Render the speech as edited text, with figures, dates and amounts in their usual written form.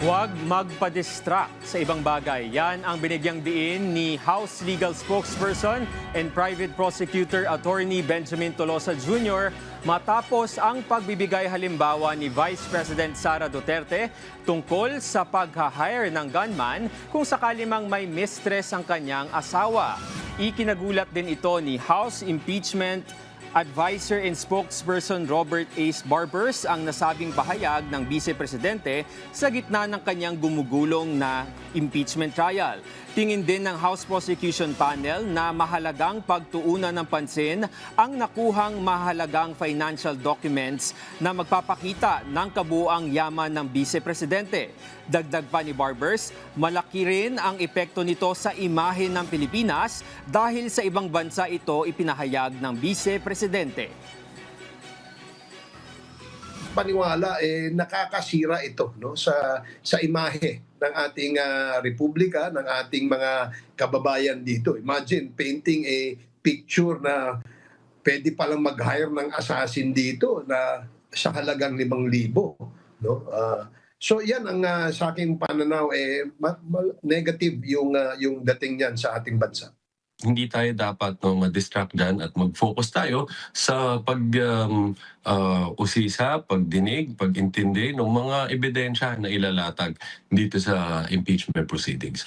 Huwag magpa-distract sa ibang bagay. Yan ang binigyang diin ni House Legal Spokesperson and Private Prosecutor Attorney Benjamin Tolosa Jr. matapos ang pagbibigay halimbawa ni Vice President Sara Duterte tungkol sa pag-hire ng gunman kung sakali mang may mistress ang kanyang asawa. Ikinagulat din ito ni House Impeachment Advisor and Spokesperson Robert Ace Barbers ang nasabing pahayag ng Vice Presidente sa gitna ng kanyang gumugulong na impeachment trial. Tingin din ng House Prosecution Panel na mahalagang pagtuunan ng pansin ang nakuhang mahalagang financial documents na magpapakita ng kabuuang yaman ng Vice Presidente. Dagdag pa ni Barbers, malaki rin ang epekto nito sa imahe ng Pilipinas dahil sa ibang bansa ito ipinahayag ng Vice Presidente. Paniwala nakakasira ito no sa imahe ng ating republika, ng ating mga kababayan dito. Imagine painting a picture na pwede palang mag-hire ng assassin dito na sa halagang 5,000, no? So yan ang sa aking pananaw negative yung dating niyan sa ating bansa. Hindi tayo dapat ma-distract dyan at mag-focus tayo sa usisa, pagdinig, pag-intindi ng mga ebidensya na ilalatag dito sa impeachment proceedings.